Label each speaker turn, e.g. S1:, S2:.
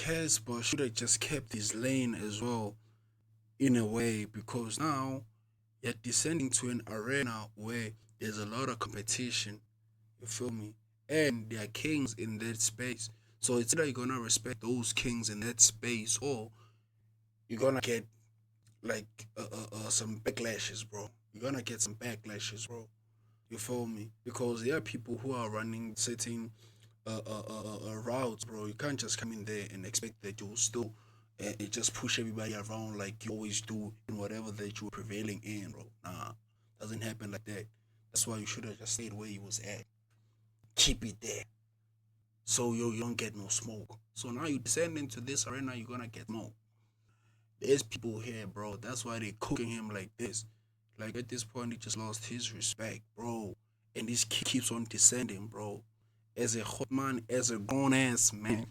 S1: Casper should have just kept his lane as well, in a way, because now you're descending to an arena where there's a lot of competition. You feel me? And there are kings in that space. So it's either you're gonna respect those kings in that space, or you're gonna get like some backlashes, bro. You're gonna get some backlashes, bro. You feel me? Because there are people who are running certain routes, bro. You can't just come in there and expect that you'll still just push everybody around like you always do in whatever that you're prevailing in, bro. Nah, doesn't happen like that. That's why you should have just stayed where you was at. Keep it there, so you don't get no smoke. So now you descend into this arena, you're gonna get smoke. There's people here, bro. That's why they cooking him like this. Like at this point, he just lost his respect, bro. And this keeps on descending, bro. As a hot man, as a grown ass man.